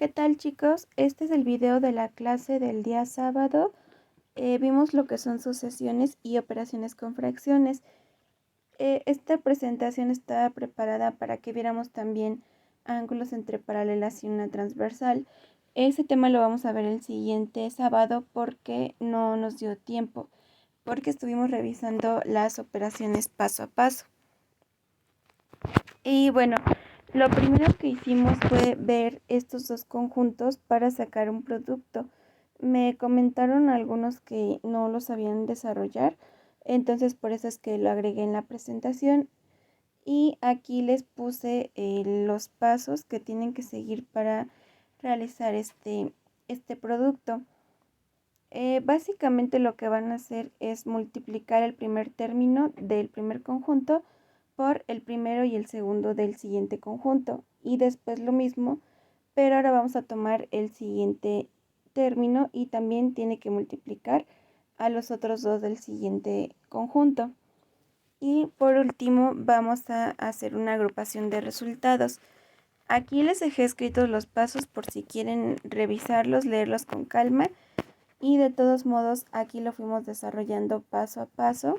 ¿Qué tal, chicos? Este es el video de la clase del día sábado. Vimos lo que son sucesiones y operaciones con fracciones. Esta presentación estaba preparada para que viéramos también ángulos entre paralelas y una transversal. Ese tema lo vamos a ver el siguiente sábado porque no nos dio tiempo, porque estuvimos revisando las operaciones paso a paso. Y bueno, lo primero que hicimos fue ver estos dos conjuntos para sacar un producto. Me comentaron algunos que no lo sabían desarrollar, entonces por eso es que lo agregué en la presentación. Y aquí les puse los pasos que tienen que seguir para realizar este producto. Básicamente lo que van a hacer es multiplicar el primer término del primer conjunto por el primero y el segundo del siguiente conjunto, y después lo mismo, pero ahora vamos a tomar el siguiente término y también tiene que multiplicar a los otros dos del siguiente conjunto. Y por último vamos a hacer una agrupación de resultados. Aquí les dejé escritos los pasos por si quieren revisarlos, leerlos con calma, y de todos modos aquí lo fuimos desarrollando paso a paso.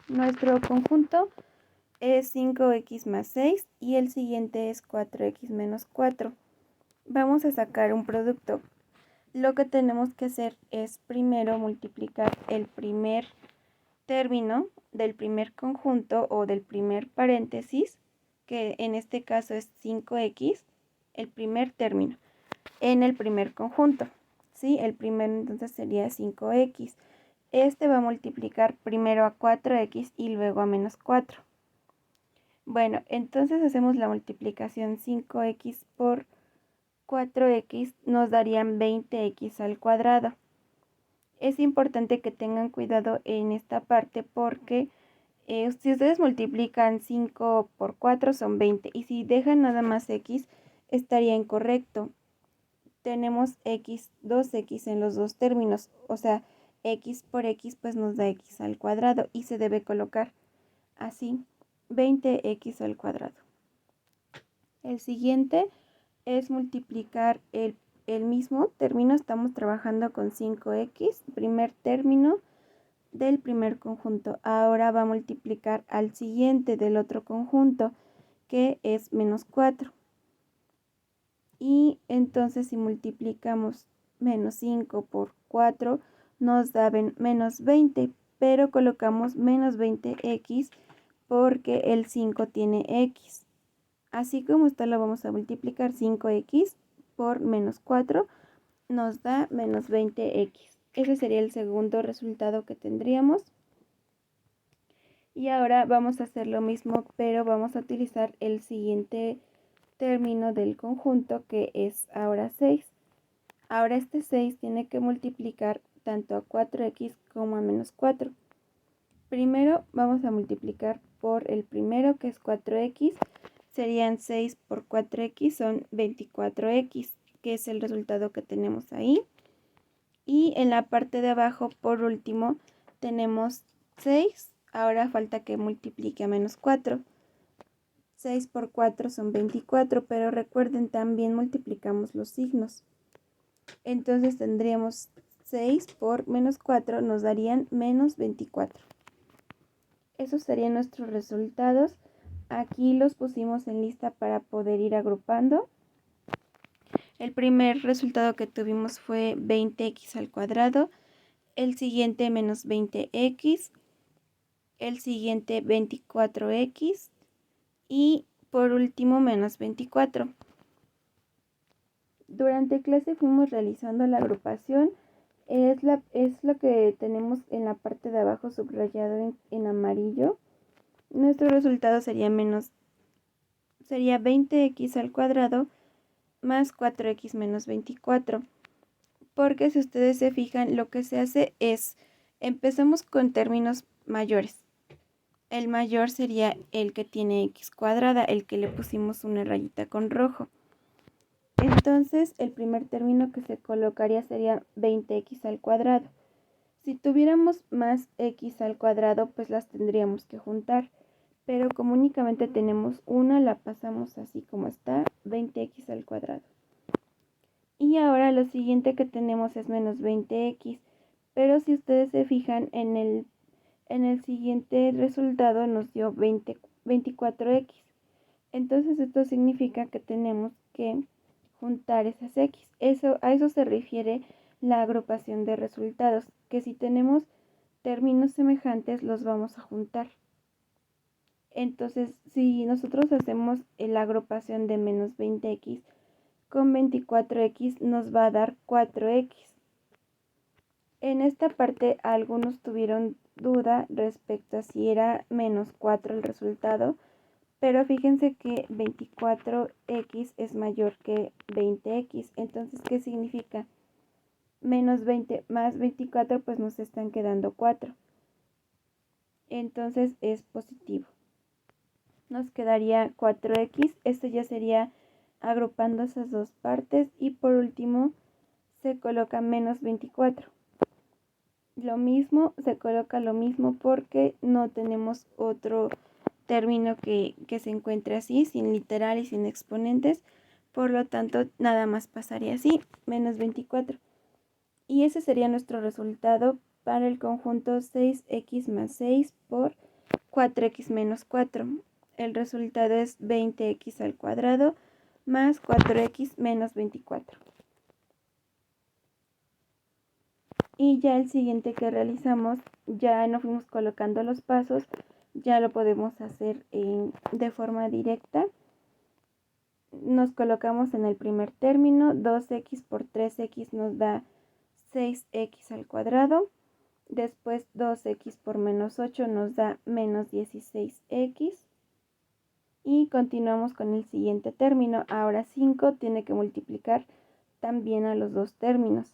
Nuestro conjunto es 5x más 6 y el siguiente es 4x menos 4. Vamos a sacar un producto. Lo que tenemos que hacer es primero multiplicar el primer término del primer conjunto o del primer paréntesis, que en este caso es 5x, el primer término, en el primer conjunto. ¿Sí? El primero entonces sería 5x. Este va a multiplicar primero a 4x y luego a menos 4. Bueno, entonces hacemos la multiplicación. 5x por 4x nos darían 20x al cuadrado. Es importante que tengan cuidado en esta parte porque si ustedes multiplican 5 por 4 son 20, y si dejan nada más x estaría incorrecto. Tenemos x, 2x en los dos términos, o sea, x por x pues nos da x al cuadrado y se debe colocar así, 20x al cuadrado. El siguiente es multiplicar el mismo término. Estamos trabajando con 5x, primer término del primer conjunto. Ahora va a multiplicar al siguiente del otro conjunto, que es menos 4. Y entonces si multiplicamos menos 5 por 4 nos da menos 20, pero colocamos menos 20x porque el 5 tiene x. Así como está lo vamos a multiplicar. 5x por menos 4 nos da menos 20x. Ese sería el segundo resultado que tendríamos. Y ahora vamos a hacer lo mismo, pero vamos a utilizar el siguiente término del conjunto, que es ahora 6. Ahora este 6 tiene que multiplicar tanto a 4x como a menos 4. Primero vamos a multiplicar por el primero, que es 4x. Serían 6 por 4x, son 24x, que es el resultado que tenemos ahí. Y en la parte de abajo, por último, tenemos 6. Ahora falta que multiplique a menos 4. 6 por 4 son 24, pero recuerden, también multiplicamos los signos. Entonces tendríamos 6 por menos 4 nos darían menos 24. Esos serían nuestros resultados. Aquí los pusimos en lista para poder ir agrupando. El primer resultado que tuvimos fue 20x al cuadrado, el siguiente menos 20x, el siguiente 24x y por último menos 24. Durante clase fuimos realizando la agrupación. Es lo que tenemos en la parte de abajo subrayado en amarillo. Nuestro resultado sería 20x al cuadrado más 4x menos 24. Porque si ustedes se fijan, lo que se hace es, empezamos con términos mayores. El mayor sería el que tiene x cuadrada, el que le pusimos una rayita con rojo. Entonces el primer término que se colocaría sería 20x al cuadrado. Si tuviéramos más x al cuadrado, pues las tendríamos que juntar. Pero como únicamente tenemos una, la pasamos así como está, 20x al cuadrado. Y ahora lo siguiente que tenemos es menos 20x, pero si ustedes se fijan en el siguiente resultado nos dio 24x. Entonces esto significa que tenemos que juntar esas x. A eso se refiere la agrupación de resultados, que si tenemos términos semejantes los vamos a juntar. Entonces, si nosotros hacemos la agrupación de menos 20x con 24x, nos va a dar 4x. En esta parte algunos tuvieron duda respecto a si era menos 4 el resultado, pero fíjense que 24x es mayor que 20x. Entonces, ¿qué significa? Menos 20 más 24 pues nos están quedando 4. Entonces es positivo. Nos quedaría 4x. Esto ya sería agrupando esas dos partes. Y por último se coloca menos 24. Lo mismo, se coloca lo mismo porque no tenemos otro término que se encuentre así, sin literal y sin exponentes. Por lo tanto, nada más pasaría así, menos 24. Y ese sería nuestro resultado para el conjunto 6x más 6 por 4x menos 4. El resultado es 20x al cuadrado más 4x menos 24. Y ya el siguiente que realizamos, ya no fuimos colocando los pasos, ya lo podemos hacer de forma directa. Nos colocamos en el primer término, 2x por 3x nos da 6x al cuadrado. Después 2x por menos 8 nos da menos 16x. Y continuamos con el siguiente término. Ahora 5 tiene que multiplicar también a los dos términos.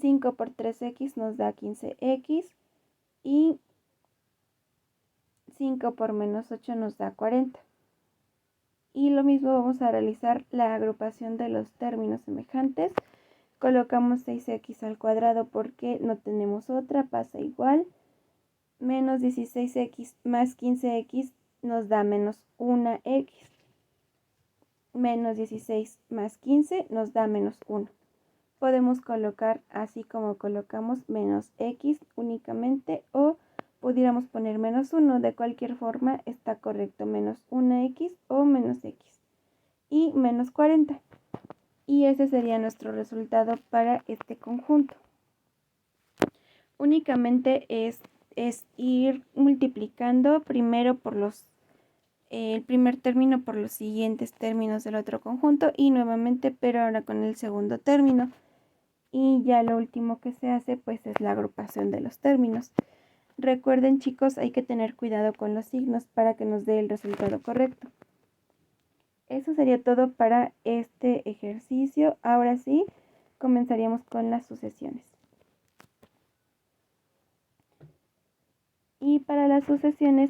5 por 3x nos da 15x y 5 por menos 8 nos da 40. Y lo mismo vamos a realizar la agrupación de los términos semejantes. Colocamos 6x al cuadrado porque no tenemos otra, pasa igual. Menos 16x más 15x nos da menos 1x. Menos 16 más 15 nos da menos 1. Podemos colocar así como colocamos menos x únicamente o pudiéramos poner menos 1. De cualquier forma está correcto, menos 1x o menos x. Y menos 40. Y ese sería nuestro resultado para este conjunto. Únicamente es ir multiplicando primero por el primer término por los siguientes términos del otro conjunto y nuevamente, pero ahora con el segundo término. Y ya lo último que se hace pues es la agrupación de los términos. Recuerden, chicos, hay que tener cuidado con los signos para que nos dé el resultado correcto. Eso sería todo para este ejercicio. Ahora sí, comenzaríamos con las sucesiones. Y para las sucesiones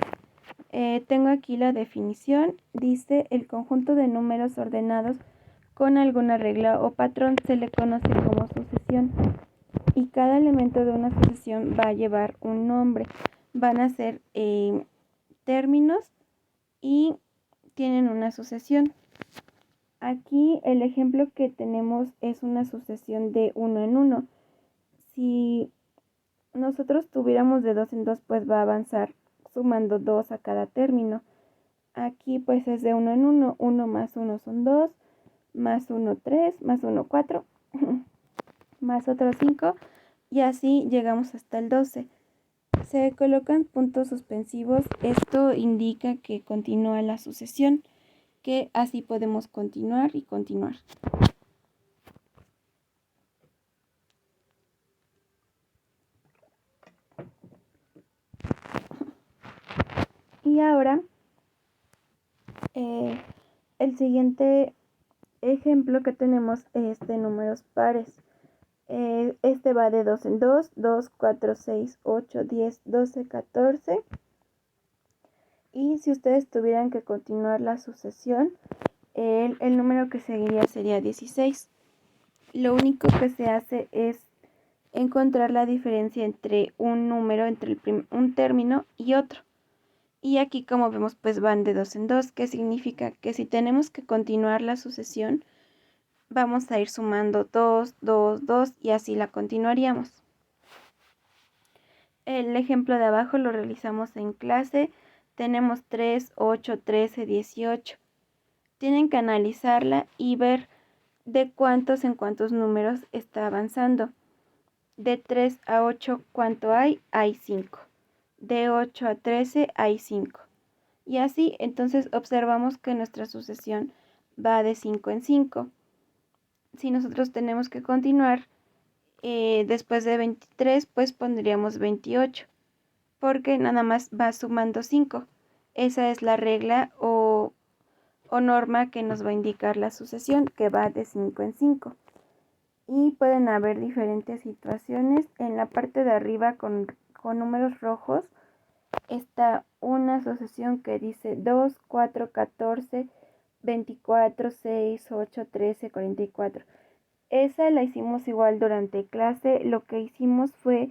tengo aquí la definición. Dice: el conjunto de números ordenados con alguna regla o patrón se le conoce como sucesión. Y cada elemento de una sucesión va a llevar un nombre. Van a ser términos y tienen una sucesión. Aquí el ejemplo que tenemos es una sucesión de 1 en 1. Si nosotros tuviéramos de 2 en 2, pues va a avanzar sumando 2 a cada término. Aquí pues es de 1 en 1. 1 más 1 son 2, más 1 3, más 1 4, más otro 5 y así llegamos hasta el 12. Se colocan puntos suspensivos. Esto indica que continúa la sucesión, que así podemos continuar y continuar. Y ahora el siguiente ejemplo que tenemos es de números pares. Este va de 2 en 2, 2, 4, 6, 8, 10, 12, 14. Y si ustedes tuvieran que continuar la sucesión, el número que seguiría sería 16. Lo único que se hace es encontrar la diferencia entre un número, entre un término y otro. Y aquí, como vemos, pues van de 2 en 2, que significa que si tenemos que continuar la sucesión, vamos a ir sumando 2, 2, 2 y así la continuaríamos. El ejemplo de abajo lo realizamos en clase. Tenemos 3, 8, 13, 18. Tienen que analizarla y ver de cuántos en cuántos números está avanzando. De 3 a 8, ¿cuánto hay? Hay 5. De 8 a 13 hay 5. Y así, entonces observamos que nuestra sucesión va de 5 en 5. Si nosotros tenemos que continuar después de 23, pues pondríamos 28, porque nada más va sumando 5. Esa es la regla o norma que nos va a indicar la sucesión, que va de 5 en 5. Y pueden haber diferentes situaciones. En la parte de arriba con números rojos está una sucesión que dice 2, 4, 14, 24, 6, 8, 13, 44. Esa la hicimos igual durante clase. Lo que hicimos fue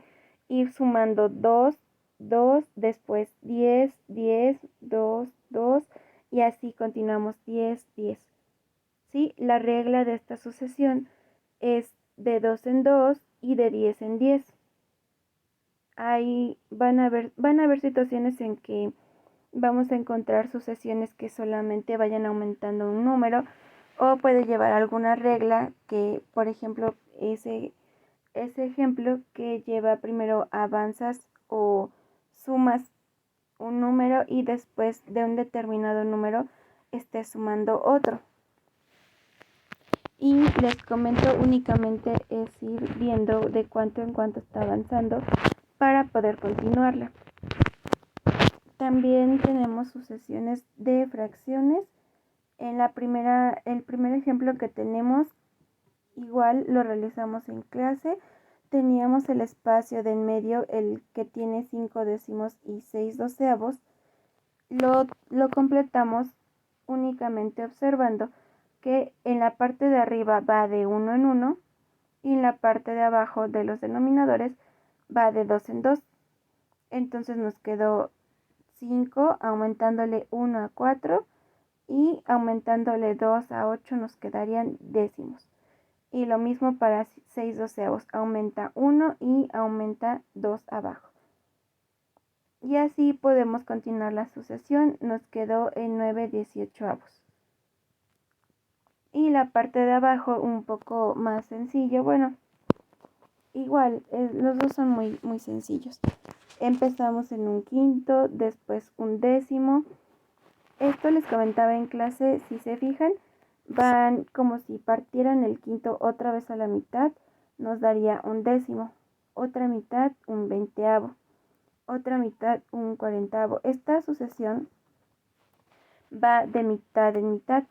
ir sumando 2, 2, después 10, 10, 2, 2 y así continuamos 10, 10. ¿Sí? La regla de esta sucesión es de 2 en 2 y de 10 en 10. Ahí van a haber situaciones en que vamos a encontrar sucesiones que solamente vayan aumentando un número, o puede llevar alguna regla que, por ejemplo, ese ejemplo que lleva primero avanzas o sumas un número y después de un determinado número estés sumando otro. Y les comento, únicamente es ir viendo de cuánto en cuánto está avanzando para poder continuarla. También tenemos sucesiones de fracciones. En el primer ejemplo que tenemos, igual lo realizamos en clase. Teníamos el espacio de en medio, el que tiene 5 décimos y 6 doceavos. Lo completamos únicamente observando que en la parte de arriba va de 1 en 1 y en la parte de abajo de los denominadores va de 2 en 2. Entonces nos quedó 5 aumentándole 1 a 4 y aumentándole 2 a 8 nos quedarían décimos. Y lo mismo para 6 doceavos, aumenta 1 y aumenta 2 abajo. Y así podemos continuar la sucesión, nos quedó en 9 18avos. Y la parte de abajo un poco más sencillo, bueno, igual, los dos son muy, muy sencillos. Empezamos en un quinto, después un décimo. Esto les comentaba en clase, si se fijan, van como si partieran el quinto otra vez a la mitad, nos daría un décimo, otra mitad un veinteavo, otra mitad un cuarentavo. Esta sucesión va de mitad en mitad,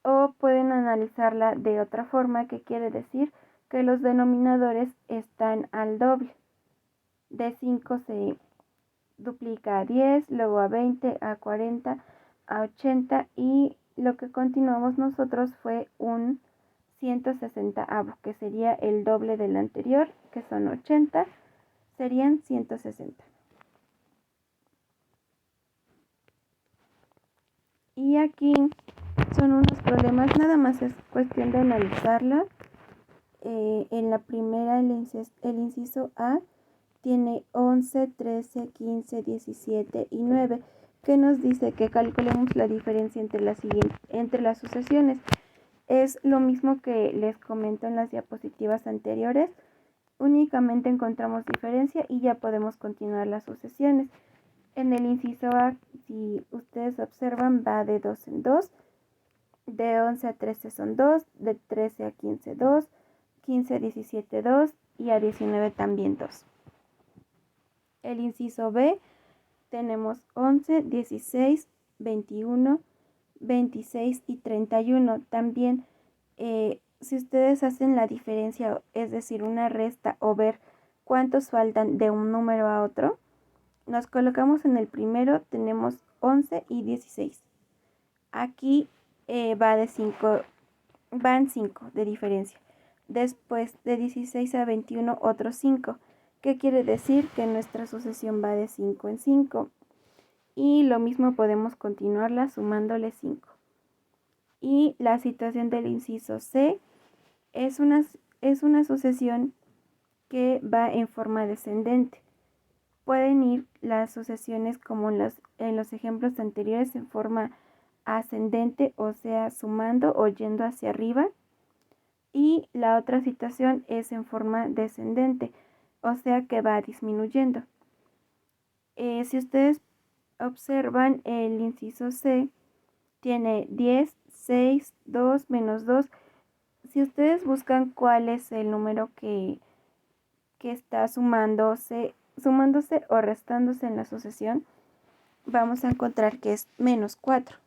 o pueden analizarla de otra forma, que quiere decir que los denominadores están al doble. De 5 se duplica a 10, luego a 20, a 40, a 80 y lo que continuamos nosotros fue un 160avo, que sería el doble del anterior, que son 80, serían 160. Y aquí son unos problemas, nada más es cuestión de analizarla. En la primera, el inciso A tiene 11, 13, 15, 17 y 9, que nos dice que calculemos la diferencia entre las sucesiones. Es lo mismo que les comento en las diapositivas anteriores, únicamente encontramos diferencia y ya podemos continuar las sucesiones. En el inciso A, si ustedes observan, va de 2 en 2, de 11 a 13 son 2, de 13 a 15 2, 15 a 17 2 y a 19 también 2. El inciso B tenemos 11, 16, 21, 26 y 31. También si ustedes hacen la diferencia, es decir, una resta o ver cuántos faltan de un número a otro, nos colocamos en el primero, tenemos 11 y 16. Aquí van 5 de diferencia. Después de 16 a 21 otros 5. ¿Qué quiere decir? Que nuestra sucesión va de 5 en 5. Y lo mismo podemos continuarla sumándole 5. Y la situación del inciso C es una sucesión que va en forma descendente. Pueden ir las sucesiones como en los ejemplos anteriores en forma ascendente, o sea, sumando o yendo hacia arriba. Y la otra situación es en forma descendente, o sea que va disminuyendo. Si ustedes observan, el inciso C tiene 10, 6, 2, menos 2. Si ustedes buscan cuál es el número que está sumándose o restándose en la sucesión, vamos a encontrar que es menos 4.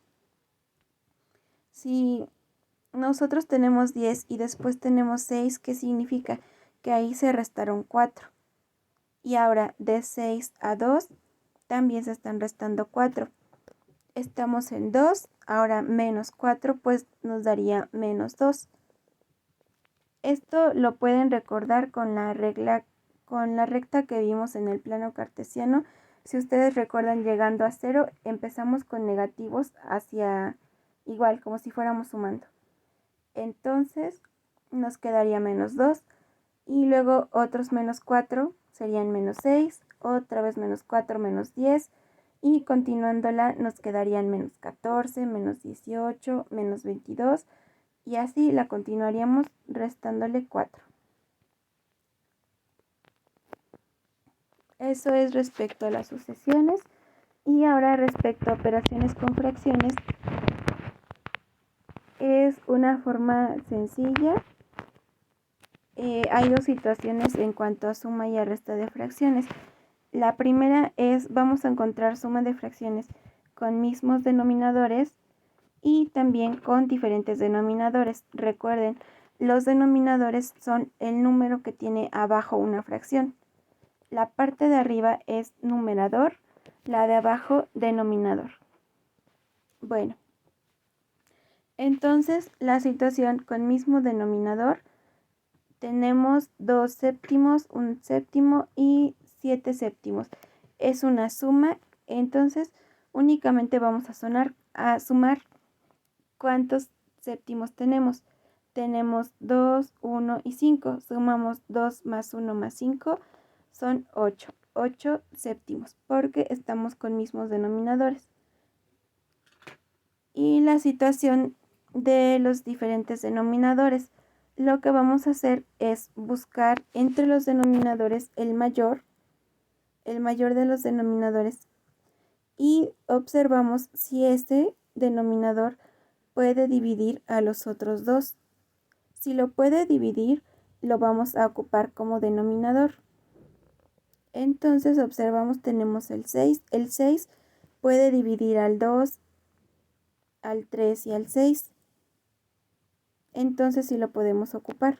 Si nosotros tenemos 10 y después tenemos 6, ¿qué significa? Que ahí se restaron 4. Y ahora de 6 a 2 también se están restando 4. Estamos en 2, ahora menos 4 pues nos daría menos 2. Esto lo pueden recordar con la recta que vimos en el plano cartesiano. Si ustedes recuerdan, llegando a 0, empezamos con negativos hacia igual, como si fuéramos sumando. Entonces nos quedaría menos 2 y luego otros menos 4 serían menos 6, otra vez menos 4, menos 10 y continuándola nos quedarían menos 14, menos 18, menos 22 y así la continuaríamos restándole 4. Eso es respecto a las sucesiones. Y ahora respecto a operaciones con fracciones, es una forma sencilla. Hay dos situaciones en cuanto a suma y a resta de fracciones. La primera es, vamos a encontrar suma de fracciones con mismos denominadores y también con diferentes denominadores. Recuerden, los denominadores son el número que tiene abajo una fracción. La parte de arriba es numerador, la de abajo denominador. Bueno, entonces la situación con mismo denominador, tenemos 2 séptimos, 1 séptimo y 7 séptimos. Es una suma, entonces únicamente vamos a sumar cuántos séptimos tenemos. Tenemos 2, 1 y 5. Sumamos 2 más 1 más 5, son 8. 8 séptimos, porque estamos con mismos denominadores. Y la situación de los diferentes denominadores. Lo que vamos a hacer es buscar entre los denominadores el mayor de los denominadores, y observamos si este denominador puede dividir a los otros dos. Si lo puede dividir, lo vamos a ocupar como denominador. Entonces observamos, tenemos el 6. El 6 puede dividir al 2, al 3 y al 6. Entonces sí lo podemos ocupar.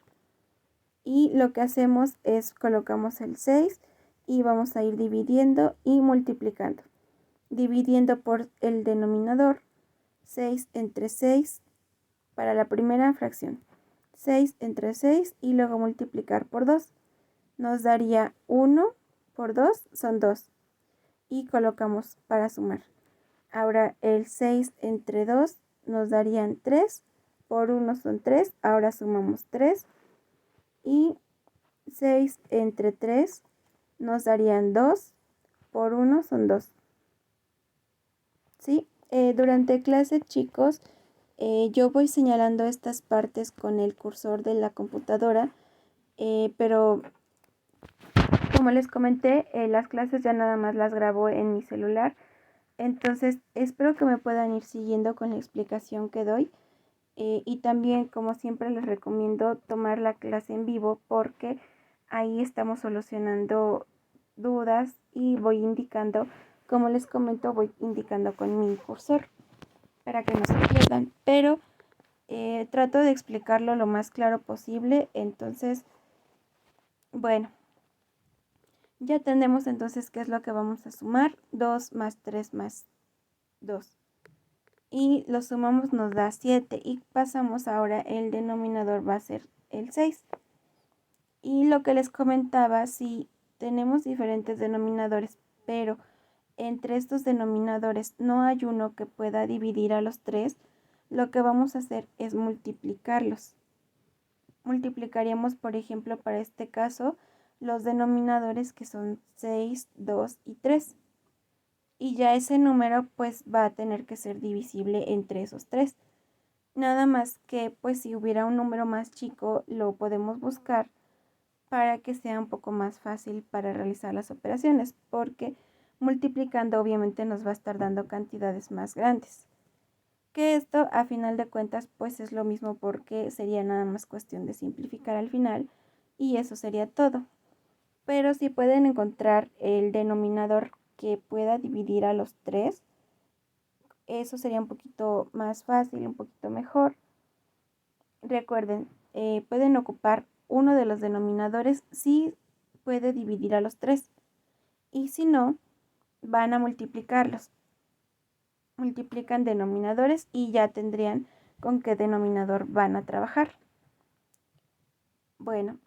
Y lo que hacemos es colocamos el 6 y vamos a ir dividiendo y multiplicando. Dividiendo por el denominador, 6 entre 6 para la primera fracción. 6 entre 6 y luego multiplicar por 2. Nos daría 1 por 2 son 2. Y colocamos para sumar. Ahora el 6 entre 2 nos darían 3. Por 1 son 3. Ahora sumamos 3. Y 6 entre 3 nos darían 2. Por 1 son 2. ¿Sí? Durante clase, chicos, yo voy señalando estas partes con el cursor de la computadora, pero como les comenté, las clases ya nada más las grabo en mi celular. Entonces espero que me puedan ir siguiendo con la explicación que doy. Y también, como siempre, les recomiendo tomar la clase en vivo, porque ahí estamos solucionando dudas y voy indicando, como les comento, voy indicando con mi cursor para que no se pierdan. Pero trato de explicarlo lo más claro posible. Entonces, bueno, ya tenemos entonces qué es lo que vamos a sumar. 2 más 3 más 2. Y lo sumamos, nos da 7 y pasamos ahora, el denominador va a ser el 6. Y lo que les comentaba, si tenemos diferentes denominadores, pero entre estos denominadores no hay uno que pueda dividir a los tres, lo que vamos a hacer es multiplicarlos. Multiplicaríamos, por ejemplo, para este caso, los denominadores que son 6, 2 y 3. Y ya ese número pues va a tener que ser divisible entre esos 3. Nada más que pues si hubiera un número más chico lo podemos buscar para que sea un poco más fácil para realizar las operaciones, porque multiplicando obviamente nos va a estar dando cantidades más grandes. Que esto a final de cuentas pues es lo mismo, porque sería nada más cuestión de simplificar al final y eso sería todo. Pero si pueden encontrar el denominador que pueda dividir a los 3, eso sería un poquito más fácil, un poquito mejor. Recuerden, pueden ocupar uno de los denominadores si puede dividir a los 3, y si no, van a multiplicarlos. Multiplican denominadores y ya tendrían con qué denominador van a trabajar. Bueno,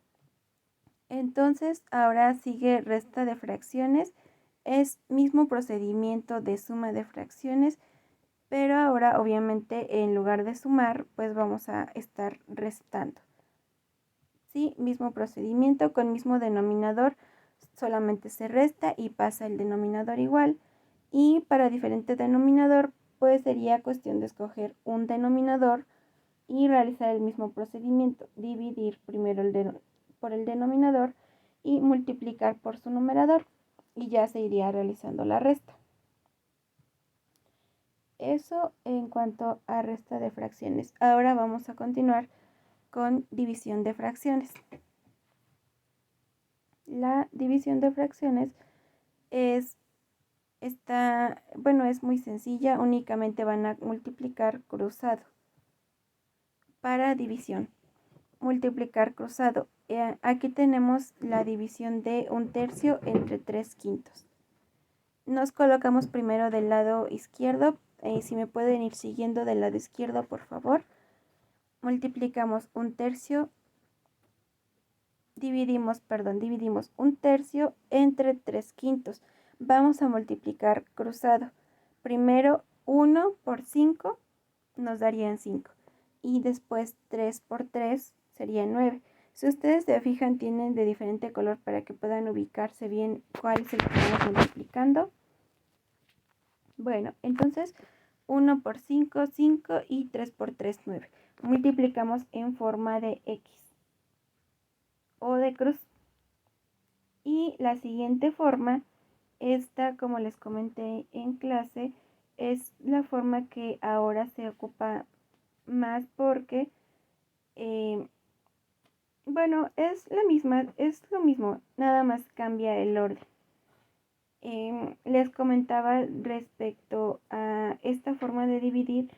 entonces ahora sigue resta de fracciones. Es mismo procedimiento de suma de fracciones, pero ahora obviamente en lugar de sumar pues vamos a estar restando. Sí, mismo procedimiento con mismo denominador, solamente se resta y pasa el denominador igual. Y para diferente denominador pues sería cuestión de escoger un denominador y realizar el mismo procedimiento, dividir primero por el denominador y multiplicar por su numerador, y ya se iría realizando la resta. Eso en cuanto a resta de fracciones. Ahora vamos a continuar con división de fracciones. La división de fracciones es muy sencilla, únicamente van a multiplicar cruzado. Para división, multiplicar cruzado. Aquí tenemos la división de 1/3 entre 3/5. Nos colocamos primero del lado izquierdo. Si me pueden ir siguiendo del lado izquierdo, por favor. Multiplicamos 1/3. Dividimos 1/3 entre 3/5. Vamos a multiplicar cruzado. Primero 1 por 5 nos darían 5. Y después 3 por 3 serían 9. Si ustedes se fijan, tienen de diferente color para que puedan ubicarse bien cuál es el que estamos multiplicando. Bueno, entonces 1 por 5, 5 y 3 por 3, 9. Multiplicamos en forma de X o de cruz. Y la siguiente forma, esta como les comenté en clase, es la forma que ahora se ocupa más porque, es la misma, es lo mismo, nada más cambia el orden. Les comentaba respecto a esta forma de dividir.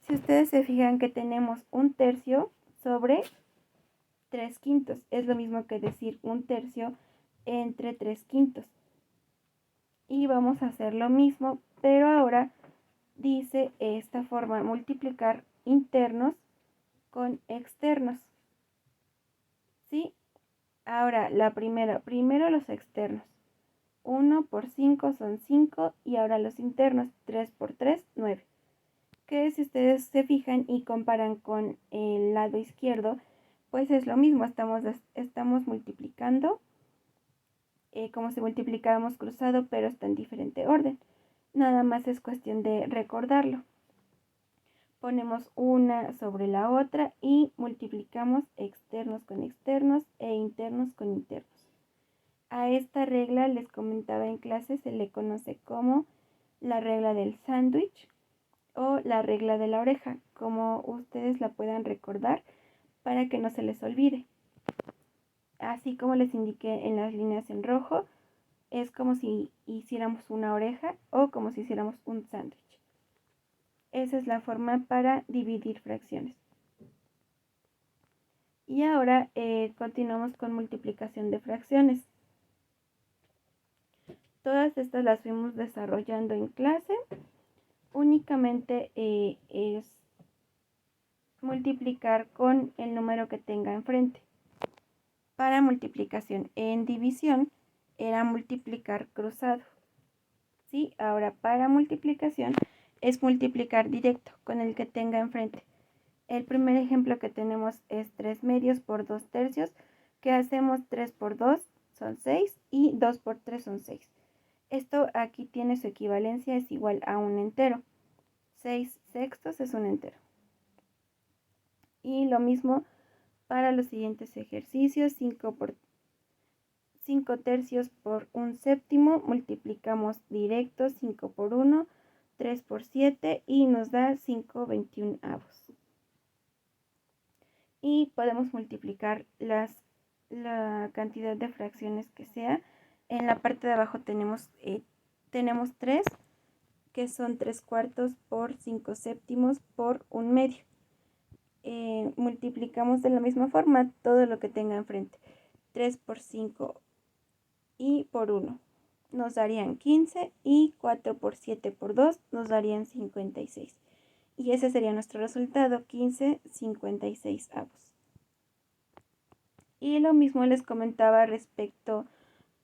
Si ustedes se fijan que tenemos 1/3 sobre 3/5, es lo mismo que decir 1/3 entre 3/5. Y vamos a hacer lo mismo, pero ahora dice esta forma: multiplicar internos con externos. ¿Sí? Ahora la primero los externos. 1 por 5 son 5 y ahora los internos, 3 por 3, 9. Que si ustedes se fijan y comparan con el lado izquierdo, pues es lo mismo, estamos multiplicando como si multiplicáramos cruzado, pero está en diferente orden. Nada más es cuestión de recordarlo. Ponemos una sobre la otra y multiplicamos externos con externos e internos con internos. A esta regla, les comentaba en clase, se le conoce como la regla del sándwich o la regla de la oreja, como ustedes la puedan recordar para que no se les olvide. Así como les indiqué en las líneas en rojo, es como si hiciéramos una oreja o como si hiciéramos un sándwich. Esa es la forma para dividir fracciones. Y ahora continuamos con multiplicación de fracciones. Todas estas las fuimos desarrollando en clase. Únicamente es multiplicar con el número que tenga enfrente. Para multiplicación en división era multiplicar cruzado. ¿Sí? Ahora para multiplicación es multiplicar directo con el que tenga enfrente. El primer ejemplo que tenemos es 3 medios por 2 tercios, que hacemos 3 por 2 son 6 y 2 por 3 son 6. Esto aquí tiene su equivalencia, es igual a un entero. 6 sextos es un entero. Y lo mismo para los siguientes ejercicios. 5 tercios por un séptimo, multiplicamos directo 5 por 1, 3 por 7 y nos da 5/21. Y podemos multiplicar la cantidad de fracciones que sea. En la parte de abajo tenemos 3, que son 3 cuartos por 5 séptimos por 1 medio. Multiplicamos de la misma forma todo lo que tenga enfrente. 3 por 5 y por 1 nos darían 15 y 4 por 7 por 2 nos darían 56. Y ese sería nuestro resultado, 15/56. Y lo mismo les comentaba respecto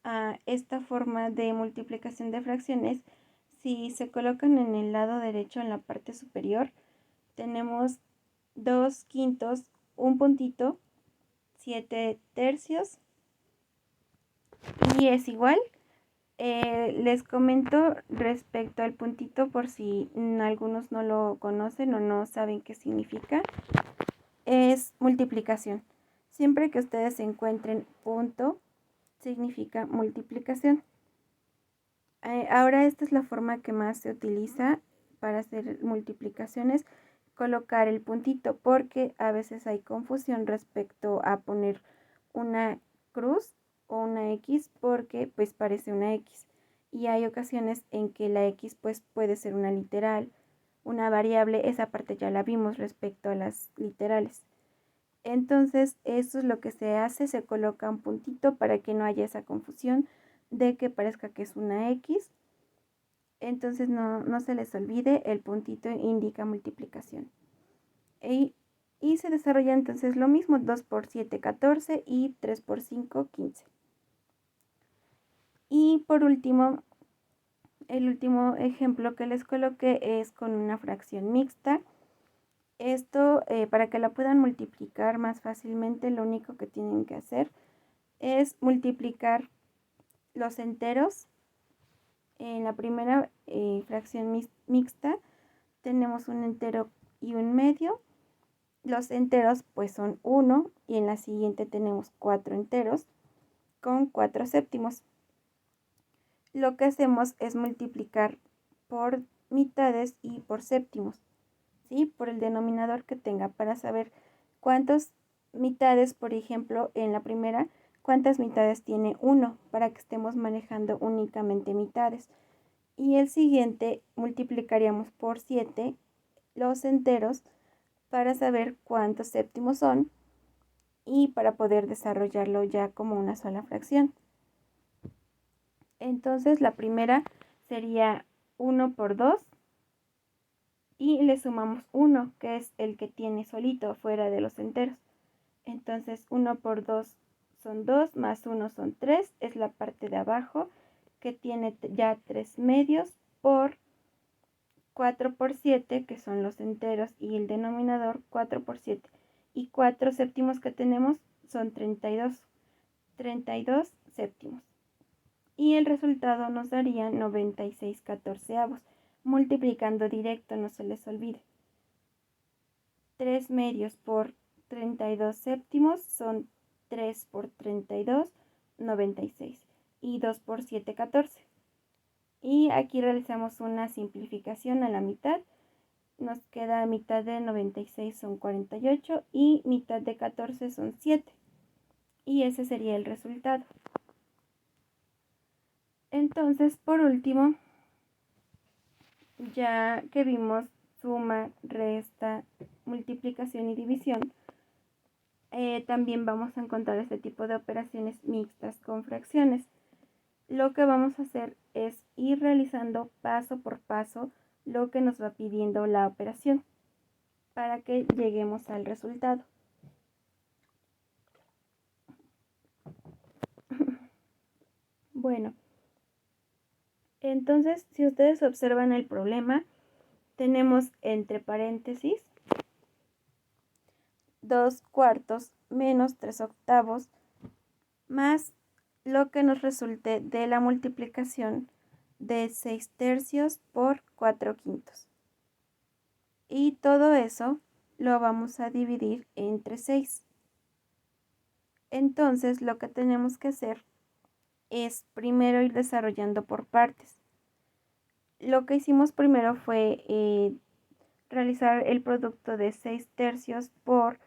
a esta forma de multiplicación de fracciones. Si se colocan en el lado derecho, en la parte superior, tenemos 2 quintos, un puntito, 7 tercios y es igual. Les comento respecto al puntito por si algunos no lo conocen o no saben qué significa. Es multiplicación. Siempre que ustedes encuentren punto, significa multiplicación. Ahora esta es la forma que más se utiliza para hacer multiplicaciones, colocar el puntito, porque a veces hay confusión respecto a poner una cruz o una X, porque pues parece una X, y hay ocasiones en que la X pues puede ser una literal, una variable. Esa parte ya la vimos respecto a las literales. Entonces eso es lo que se hace, se coloca un puntito para que no haya esa confusión de que parezca que es una X. Entonces no se les olvide, el puntito indica multiplicación. Y se desarrolla entonces lo mismo, 2 por 7, 14 y 3 por 5, 15. Y por último, el último ejemplo que les coloqué es con una fracción mixta. Esto, para que la puedan multiplicar más fácilmente, lo único que tienen que hacer es multiplicar los enteros. En la primera fracción mixta tenemos un entero y un medio. Los enteros pues son 1 y en la siguiente tenemos 4 enteros con 4 séptimos. Lo que hacemos es multiplicar por mitades y por séptimos, ¿sí? Por el denominador que tenga, para saber cuántas mitades, por ejemplo, en la primera, cuántas mitades tiene 1, para que estemos manejando únicamente mitades. Y el siguiente multiplicaríamos por 7 los enteros para saber cuántos séptimos son y para poder desarrollarlo ya como una sola fracción. Entonces la primera sería 1 por 2 y le sumamos 1, que es el que tiene solito fuera de los enteros. Entonces 1 por 2 son 2, más 1 son 3, es la parte de abajo que tiene ya 3 medios, por 4 por 7, que son los enteros, y el denominador 4 por 7. Y 4 séptimos que tenemos son 32 séptimos. Y el resultado nos daría 96/14. Multiplicando directo, no se les olvide. 3 medios por 32 séptimos son 3 por 32, 96. Y 2 por 7, 14. Y aquí realizamos una simplificación a la mitad. Nos queda mitad de 96 son 48 y mitad de 14 son 7. Y ese sería el resultado. Entonces, por último, ya que vimos suma, resta, multiplicación y división, también vamos a encontrar este tipo de operaciones mixtas con fracciones. Lo que vamos a hacer es ir realizando paso por paso lo que nos va pidiendo la operación para que lleguemos al resultado. Bueno, entonces si ustedes observan el problema, tenemos entre paréntesis 2/4 menos 3/8 más lo que nos resulte de la multiplicación de 6/3 por 4/5. Y todo eso lo vamos a dividir entre 6. Entonces lo que tenemos que hacer es primero ir desarrollando por partes. Lo que hicimos primero fue realizar el producto de 6/3 por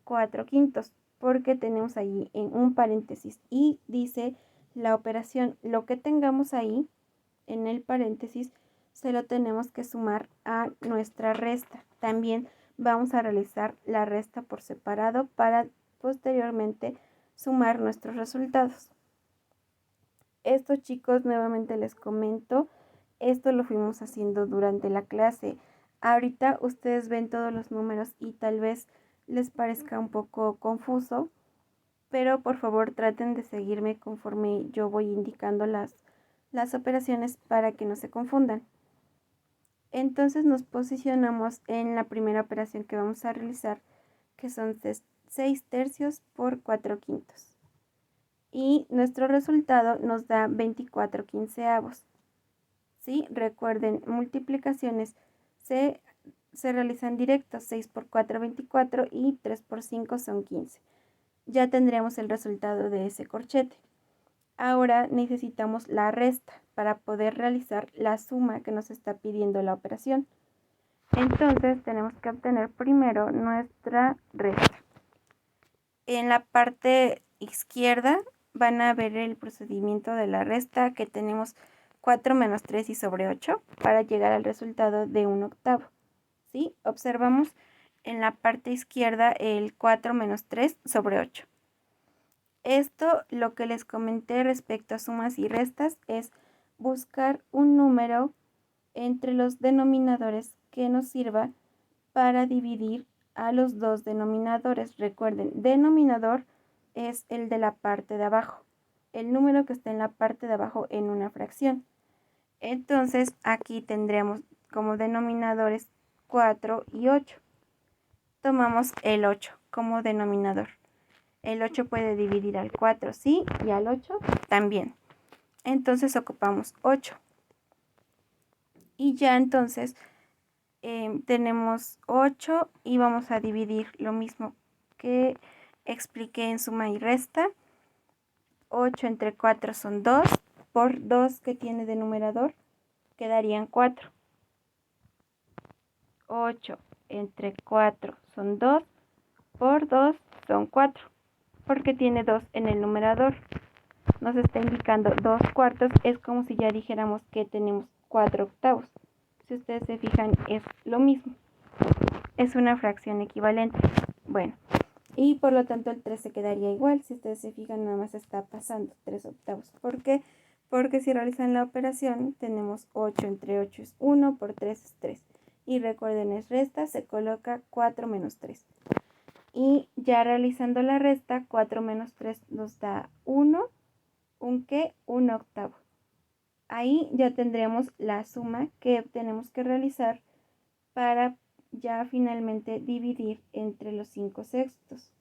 4/5, porque tenemos allí en un paréntesis y dice la operación, lo que tengamos ahí en el paréntesis se lo tenemos que sumar a nuestra resta. También vamos a realizar la resta por separado para posteriormente sumar nuestros resultados. Esto, chicos, nuevamente les comento, esto lo fuimos haciendo durante la clase. Ahorita ustedes ven todos los números y tal vez les parezca un poco confuso, pero por favor traten de seguirme conforme yo voy indicando las operaciones para que no se confundan. Entonces nos posicionamos en la primera operación que vamos a realizar, que son 6/3 por 4/5. Y nuestro resultado nos da 24/15. ¿Sí? Recuerden, multiplicaciones se realizan directas, 6 por 4, 24 y 3 por 5 son 15. Ya tendríamos el resultado de ese corchete. Ahora necesitamos la resta para poder realizar la suma que nos está pidiendo la operación. Entonces tenemos que obtener primero nuestra resta. En la parte izquierda van a ver el procedimiento de la resta, que tenemos 4 menos 3 y sobre 8 para llegar al resultado de 1/8. ¿Sí? Observamos en la parte izquierda el 4 menos 3 sobre 8. Esto, lo que les comenté respecto a sumas y restas, es buscar un número entre los denominadores que nos sirva para dividir a los dos denominadores. Recuerden, denominador es el de la parte de abajo, el número que está en la parte de abajo en una fracción. Entonces aquí tendremos como denominadores 4 y 8. Tomamos el 8 como denominador. El 8 puede dividir al 4, sí, y al 8 también. Entonces ocupamos 8. Y ya entonces tenemos 8 y vamos a dividir lo mismo que expliqué en suma y resta. 8 entre 4 son 2, por 2 que tiene de numerador quedarían 4. 8 entre 4 son 2, por 2 son 4, porque tiene 2 en el numerador. Nos está indicando 2/4, es como si ya dijéramos que tenemos 4/8. Si ustedes se fijan, es lo mismo. Es una fracción equivalente. Bueno, y por lo tanto el 3 se quedaría igual. Si ustedes se fijan, nada más está pasando 3/8. ¿Por qué? Porque si realizan la operación, tenemos 8 entre 8 es 1, por 3 es 3. Y recuerden, es resta, se coloca 4 menos 3. Y ya realizando la resta, 4 menos 3 nos da 1. ¿Un qué? 1/8. Ahí ya tendremos la suma que tenemos que realizar para ya finalmente dividir entre los 5/6.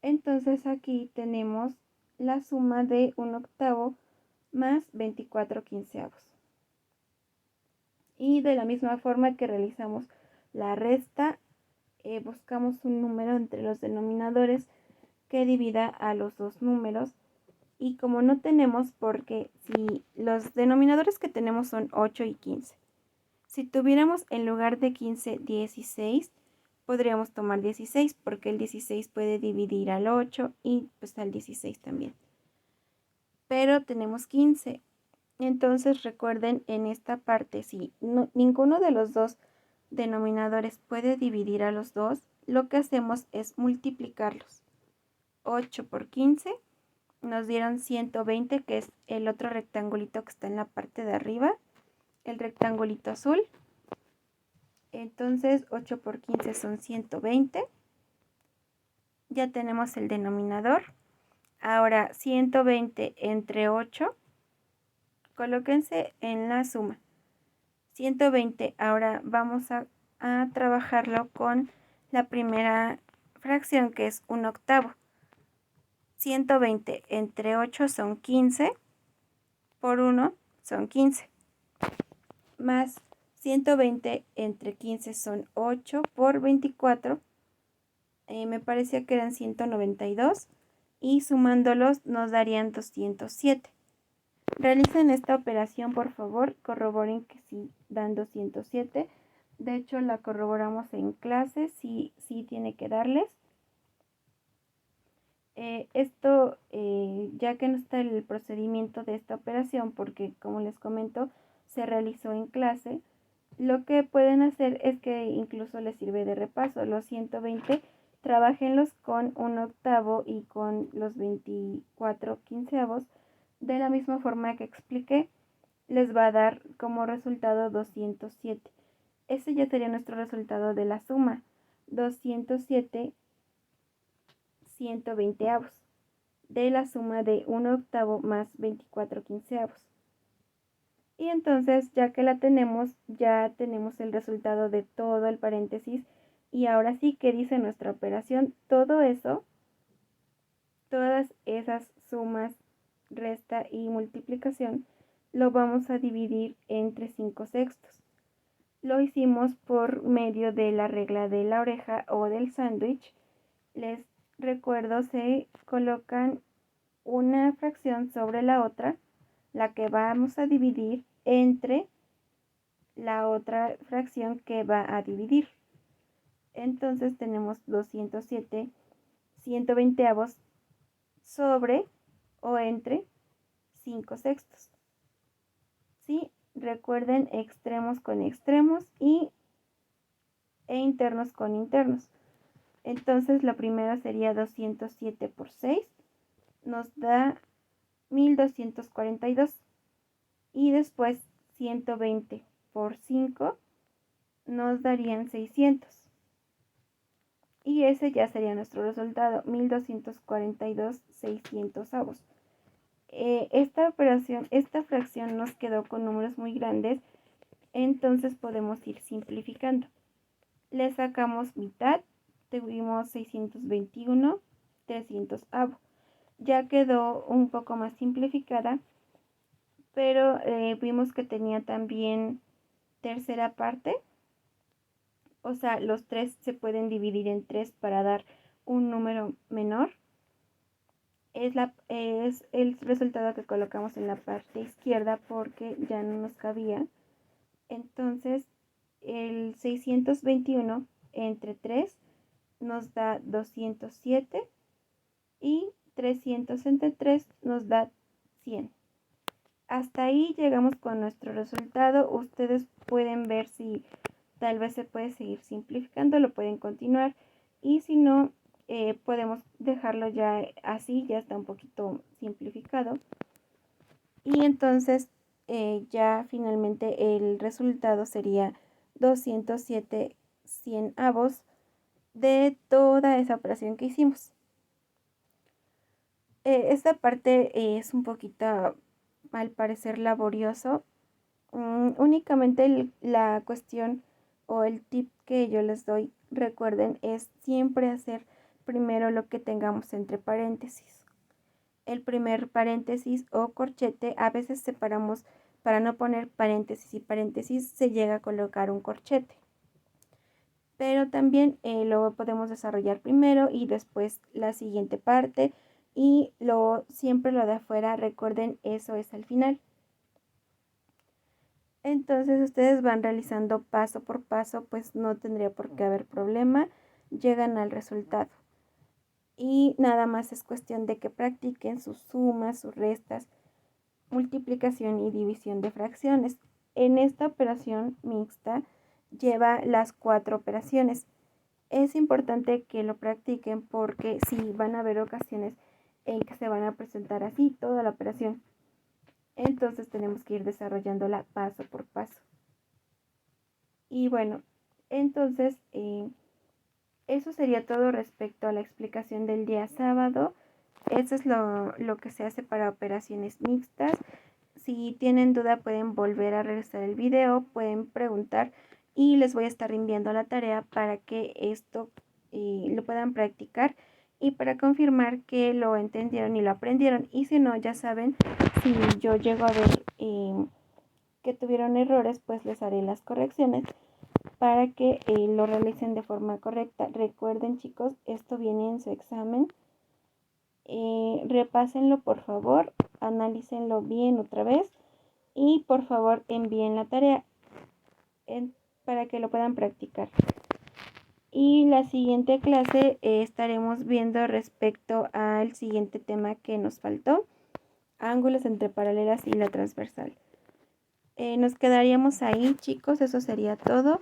Entonces aquí tenemos la suma de 1/8 más 24/15. Y de la misma forma que realizamos la resta, buscamos un número entre los denominadores que divida a los dos números. Y como no tenemos, porque si los denominadores que tenemos son 8 y 15. Si tuviéramos en lugar de 15, 16, podríamos tomar 16, porque el 16 puede dividir al 8 y pues al 16 también. Pero tenemos 15. Entonces recuerden, en esta parte, si ninguno de los dos denominadores puede dividir a los dos, lo que hacemos es multiplicarlos. 8 por 15 nos dieron 120, que es el otro rectangulito que está en la parte de arriba, el rectangulito azul. Entonces 8 por 15 son 120. Ya tenemos el denominador. Ahora 120 entre 8, colóquense en la suma. 120. Ahora vamos a trabajarlo con la primera fracción, que es 1/8. 120 entre 8 son 15, por 1 son 15, más 120 entre 15 son 8 por 24, me parecía que eran 192, y sumándolos nos darían 207. Realicen esta operación, por favor, corroboren que sí dan 207. De hecho, la corroboramos en clase, sí tiene que darles. Esto, ya que no está el procedimiento de esta operación, porque como les comento, se realizó en clase, lo que pueden hacer es que incluso les sirve de repaso. Los 120, trabájenlos con 1/8 y con los 24 quinceavos. De la misma forma que expliqué, les va a dar como resultado 207. Ese ya sería nuestro resultado de la suma. 207 120avos de la suma de 1/8 más 24 quinceavos. Y entonces, ya que la tenemos, ya tenemos el resultado de todo el paréntesis. Y ahora sí, ¿qué dice nuestra operación? Todo eso, todas esas sumas, resta y multiplicación, lo vamos a dividir entre 5/6. Lo hicimos por medio de la regla de la oreja o del sándwich. Les recuerdo, se colocan una fracción sobre la otra, la que vamos a dividir entre la otra fracción que va a dividir. Entonces tenemos 207 120avos sobre o entre 5/6. ¿Sí? Recuerden, extremos con extremos e internos con internos. Entonces lo primero sería 207 por 6, nos da 1242. Y después 120 por 5 nos darían 600. Y ese ya sería nuestro resultado, 1242 600avos. Esta fracción nos quedó con números muy grandes, entonces podemos ir simplificando. Le sacamos mitad, tuvimos 621 300avos. Ya quedó un poco más simplificada, pero vimos que tenía también tercera parte. O sea, los 3 se pueden dividir en 3 para dar un número menor. Es el resultado que colocamos en la parte izquierda porque ya no nos cabía. Entonces, el 621 entre 3 nos da 207 y 300 entre 3 nos da 100. Hasta ahí llegamos con nuestro resultado. Ustedes pueden ver si tal vez se puede seguir simplificando, lo pueden continuar, y si no, podemos dejarlo ya así, ya está un poquito simplificado. Y entonces ya finalmente el resultado sería 207 100avos de toda esa operación que hicimos. Esta parte es un poquito, al parecer, laborioso. Únicamente la cuestión o el tip que yo les doy, recuerden, es siempre hacer primero lo que tengamos entre paréntesis. El primer paréntesis o corchete, a veces separamos para no poner paréntesis y paréntesis, se llega a colocar un corchete. Pero también lo podemos desarrollar primero y después la siguiente parte, y siempre lo de afuera, recuerden, eso es al final. Entonces ustedes van realizando paso por paso, pues no tendría por qué haber problema, llegan al resultado. Y nada más es cuestión de que practiquen sus sumas, sus restas, multiplicación y división de fracciones. En esta operación mixta lleva las 4 operaciones. Es importante que lo practiquen porque sí van a haber ocasiones en que se van a presentar así toda la operación. Entonces tenemos que ir desarrollándola paso por paso. Y bueno, entonces eso sería todo respecto a la explicación del día sábado. Eso es lo que se hace para operaciones mixtas. Si tienen duda pueden volver a regresar el video, pueden preguntar y les voy a estar enviando la tarea para que esto lo puedan practicar y para confirmar que lo entendieron y lo aprendieron. Y si no, ya saben, si yo llego a ver que tuvieron errores, pues les haré las correcciones para que lo realicen de forma correcta. Recuerden, chicos, esto viene en su examen. Repásenlo, por favor, analícenlo bien otra vez y por favor envíen la tarea para que lo puedan practicar. Y la siguiente clase estaremos viendo respecto al siguiente tema que nos faltó, ángulos entre paralelas y la transversal. Nos quedaríamos ahí, chicos, eso sería todo.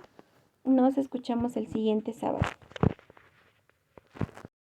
Nos escuchamos el siguiente sábado.